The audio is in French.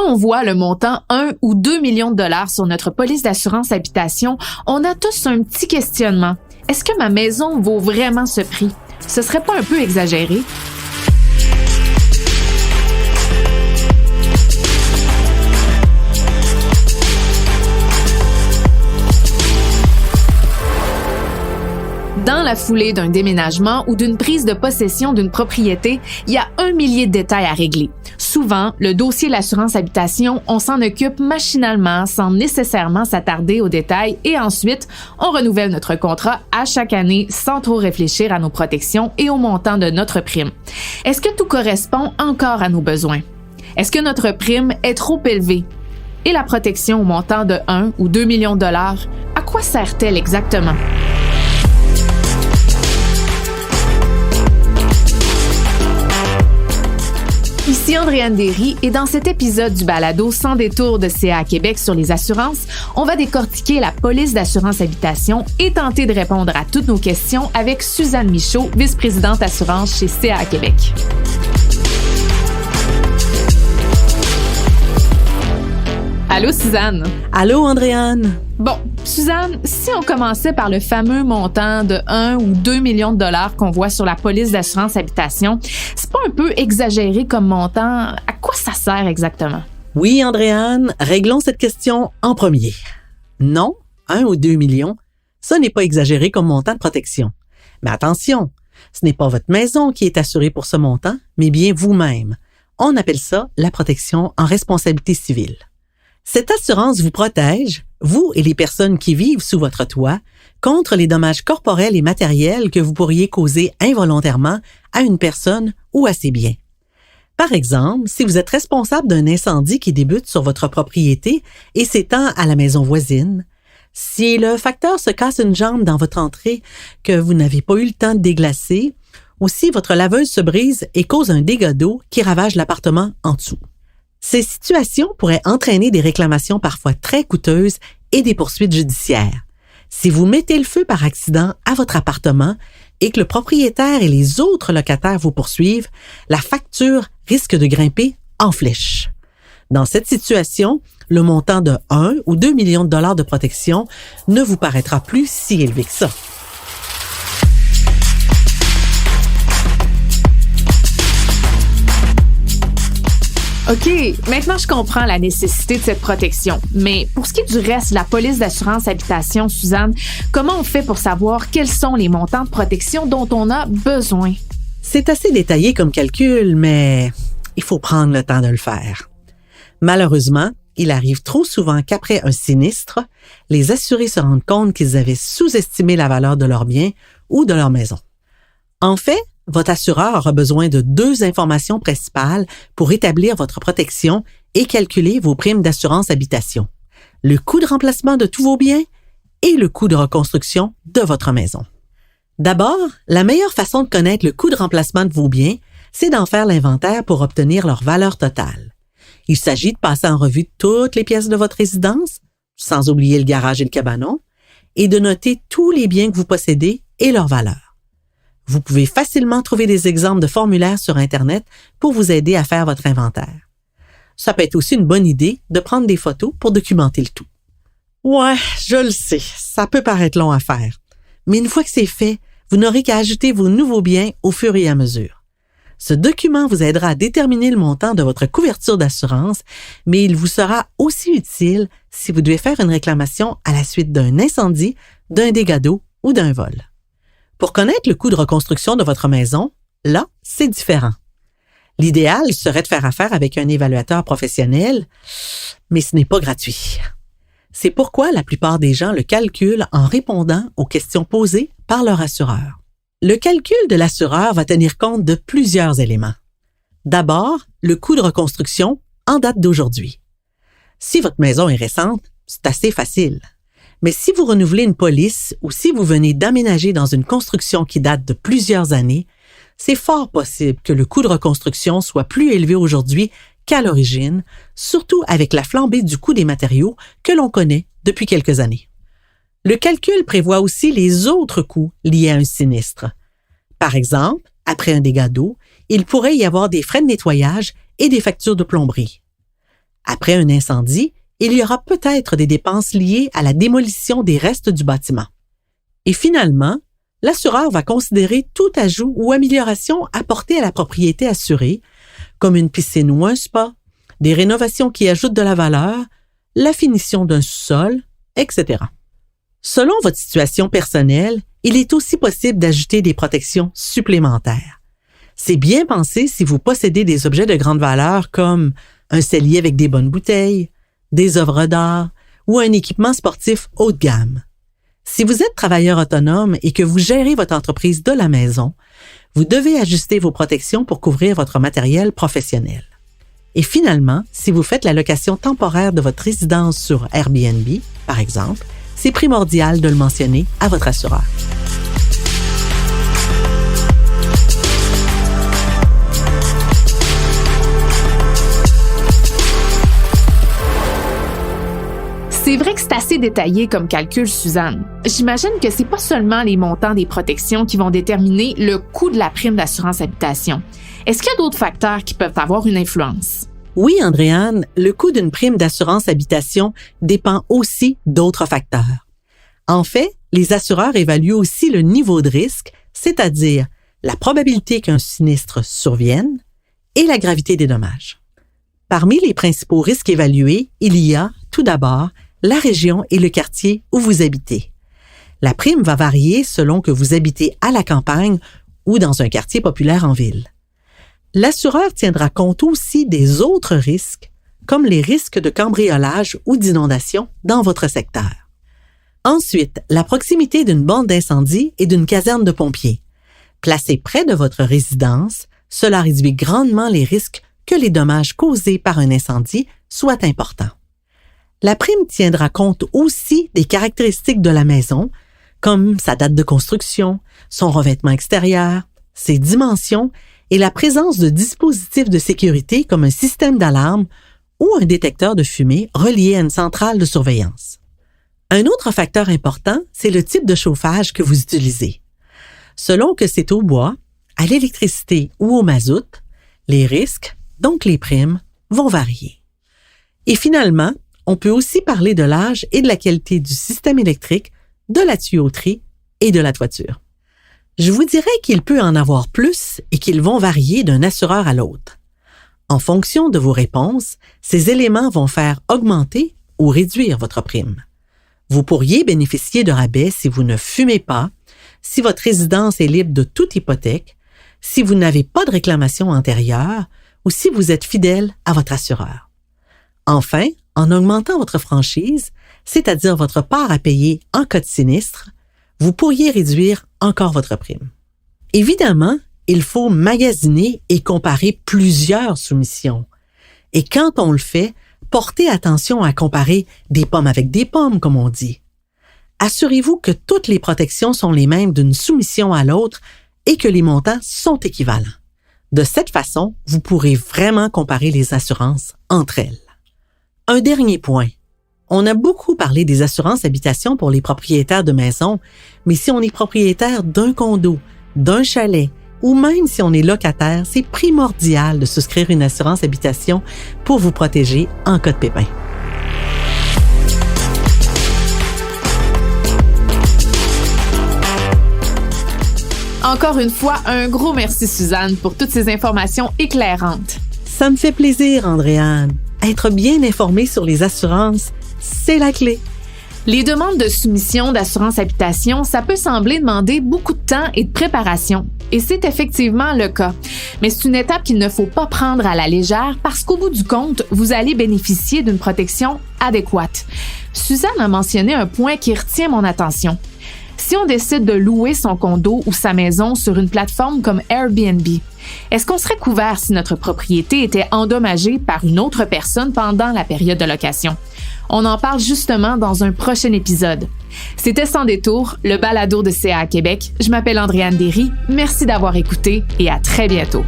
on voit le montant 1 ou 2 millions de dollars sur notre police d'assurance habitation, on a tous un petit questionnement. Est-ce que ma maison vaut vraiment ce prix? Ce serait pas un peu exagéré? Dans la foulée d'un déménagement ou d'une prise de possession d'une propriété, il y a 1 millier de détails à régler. Souvent, le dossier de l'assurance habitation, on s'en occupe machinalement sans nécessairement s'attarder aux détails et ensuite, on renouvelle notre contrat à chaque année sans trop réfléchir à nos protections et au montant de notre prime. Est-ce que tout correspond encore à nos besoins? Est-ce que notre prime est trop élevée? Et la protection au montant de 1 ou 2 millions de dollars, à quoi sert-elle exactement? Ici Andréane Derry et dans cet épisode du balado Sans détour de CA Québec sur les assurances, on va décortiquer la police d'assurance habitation et tenter de répondre à toutes nos questions avec Suzanne Michaud, vice-présidente assurance chez CA Québec. Allô Suzanne. Allô Andréane. Bon, Suzanne, si on commençait par le fameux montant de 1 ou 2 millions de dollars qu'on voit sur la police d'assurance habitation, c'est pas un peu exagéré comme montant? À quoi ça sert exactement? Oui, Andréane, réglons cette question en premier. Non, 1 ou 2 millions, ça n'est pas exagéré comme montant de protection. Mais attention, ce n'est pas votre maison qui est assurée pour ce montant, mais bien vous-même. On appelle ça la protection en responsabilité civile. Cette assurance vous protège, vous et les personnes qui vivent sous votre toit, contre les dommages corporels et matériels que vous pourriez causer involontairement à une personne ou à ses biens. Par exemple, si vous êtes responsable d'un incendie qui débute sur votre propriété et s'étend à la maison voisine, si le facteur se casse une jambe dans votre entrée que vous n'avez pas eu le temps de déglacer, ou si votre laveuse se brise et cause un dégât d'eau qui ravage l'appartement en dessous. Ces situations pourraient entraîner des réclamations parfois très coûteuses et des poursuites judiciaires. Si vous mettez le feu par accident à votre appartement et que le propriétaire et les autres locataires vous poursuivent, la facture risque de grimper en flèche. Dans cette situation, le montant de 1 ou 2 millions de dollars de protection ne vous paraîtra plus si élevé que ça. OK, maintenant je comprends la nécessité de cette protection. Mais pour ce qui est du reste de la police d'assurance habitation, Suzanne, comment on fait pour savoir quels sont les montants de protection dont on a besoin? C'est assez détaillé comme calcul, mais il faut prendre le temps de le faire. Malheureusement, il arrive trop souvent qu'après un sinistre, les assurés se rendent compte qu'ils avaient sous-estimé la valeur de leurs biens ou de leur maison. En fait, votre assureur aura besoin de 2 informations principales pour établir votre protection et calculer vos primes d'assurance habitation. Le coût de remplacement de tous vos biens et le coût de reconstruction de votre maison. D'abord, la meilleure façon de connaître le coût de remplacement de vos biens, c'est d'en faire l'inventaire pour obtenir leur valeur totale. Il s'agit de passer en revue toutes les pièces de votre résidence, sans oublier le garage et le cabanon, et de noter tous les biens que vous possédez et leur valeur. Vous pouvez facilement trouver des exemples de formulaires sur Internet pour vous aider à faire votre inventaire. Ça peut être aussi une bonne idée de prendre des photos pour documenter le tout. Ouais, je le sais, ça peut paraître long à faire. Mais une fois que c'est fait, vous n'aurez qu'à ajouter vos nouveaux biens au fur et à mesure. Ce document vous aidera à déterminer le montant de votre couverture d'assurance, mais il vous sera aussi utile si vous devez faire une réclamation à la suite d'un incendie, d'un dégât d'eau ou d'un vol. Pour connaître le coût de reconstruction de votre maison, là, c'est différent. L'idéal serait de faire affaire avec un évaluateur professionnel, mais ce n'est pas gratuit. C'est pourquoi la plupart des gens le calculent en répondant aux questions posées par leur assureur. Le calcul de l'assureur va tenir compte de plusieurs éléments. D'abord, le coût de reconstruction en date d'aujourd'hui. Si votre maison est récente, c'est assez facile. Mais si vous renouvelez une police ou si vous venez d'aménager dans une construction qui date de plusieurs années, c'est fort possible que le coût de reconstruction soit plus élevé aujourd'hui qu'à l'origine, surtout avec la flambée du coût des matériaux que l'on connaît depuis quelques années. Le calcul prévoit aussi les autres coûts liés à un sinistre. Par exemple, après un dégât d'eau, il pourrait y avoir des frais de nettoyage et des factures de plomberie. Après un incendie, il y aura peut-être des dépenses liées à la démolition des restes du bâtiment. Et finalement, l'assureur va considérer tout ajout ou amélioration apporté à la propriété assurée, comme une piscine ou un spa, des rénovations qui ajoutent de la valeur, la finition d'un sous-sol, etc. Selon votre situation personnelle, il est aussi possible d'ajouter des protections supplémentaires. C'est bien pensé si vous possédez des objets de grande valeur comme un cellier avec des bonnes bouteilles, des œuvres d'art ou un équipement sportif haut de gamme. Si vous êtes travailleur autonome et que vous gérez votre entreprise de la maison, vous devez ajuster vos protections pour couvrir votre matériel professionnel. Et finalement, si vous faites la location temporaire de votre résidence sur Airbnb, par exemple, c'est primordial de le mentionner à votre assureur. C'est vrai que c'est assez détaillé comme calcul, Suzanne. J'imagine que c'est pas seulement les montants des protections qui vont déterminer le coût de la prime d'assurance habitation. Est-ce qu'il y a d'autres facteurs qui peuvent avoir une influence? Oui, Andréane, le coût d'une prime d'assurance habitation dépend aussi d'autres facteurs. En fait, les assureurs évaluent aussi le niveau de risque, c'est-à-dire la probabilité qu'un sinistre survienne et la gravité des dommages. Parmi les principaux risques évalués, il y a, tout d'abord, la région et le quartier où vous habitez. La prime va varier selon que vous habitez à la campagne ou dans un quartier populaire en ville. L'assureur tiendra compte aussi des autres risques, comme les risques de cambriolage ou d'inondation dans votre secteur. Ensuite, la proximité d'une bande d'incendie et d'une caserne de pompiers. Placée près de votre résidence, cela réduit grandement les risques que les dommages causés par un incendie soient importants. La prime tiendra compte aussi des caractéristiques de la maison, comme sa date de construction, son revêtement extérieur, ses dimensions et la présence de dispositifs de sécurité comme un système d'alarme ou un détecteur de fumée relié à une centrale de surveillance. Un autre facteur important, c'est le type de chauffage que vous utilisez. Selon que c'est au bois, à l'électricité ou au mazout, les risques, donc les primes, vont varier. Et finalement, on peut aussi parler de l'âge et de la qualité du système électrique, de la tuyauterie et de la toiture. Je vous dirais qu'il peut en avoir plus et qu'ils vont varier d'un assureur à l'autre. En fonction de vos réponses, ces éléments vont faire augmenter ou réduire votre prime. Vous pourriez bénéficier de rabais si vous ne fumez pas, si votre résidence est libre de toute hypothèque, si vous n'avez pas de réclamation antérieure ou si vous êtes fidèle à votre assureur. Enfin, en augmentant votre franchise, c'est-à-dire votre part à payer en cas de sinistre, vous pourriez réduire encore votre prime. Évidemment, il faut magasiner et comparer plusieurs soumissions. Et quand on le fait, portez attention à comparer des pommes avec des pommes, comme on dit. Assurez-vous que toutes les protections sont les mêmes d'une soumission à l'autre et que les montants sont équivalents. De cette façon, vous pourrez vraiment comparer les assurances entre elles. Un dernier point. On a beaucoup parlé des assurances habitation pour les propriétaires de maisons, mais si on est propriétaire d'un condo, d'un chalet, ou même si on est locataire, c'est primordial de souscrire une assurance habitation pour vous protéger en cas de pépin. Encore une fois, un gros merci Suzanne pour toutes ces informations éclairantes. Ça me fait plaisir, Andréane. Être bien informé sur les assurances, c'est la clé. Les demandes de soumission d'assurance habitation, ça peut sembler demander beaucoup de temps et de préparation. Et c'est effectivement le cas. Mais c'est une étape qu'il ne faut pas prendre à la légère parce qu'au bout du compte, vous allez bénéficier d'une protection adéquate. Suzanne a mentionné un point qui retient mon attention. Si on décide de louer son condo ou sa maison sur une plateforme comme Airbnb, est-ce qu'on serait couvert si notre propriété était endommagée par une autre personne pendant la période de location? On en parle justement dans un prochain épisode. C'était Sans détour, le balado de CA Québec. Je m'appelle Andréane Derry. Merci d'avoir écouté et à très bientôt.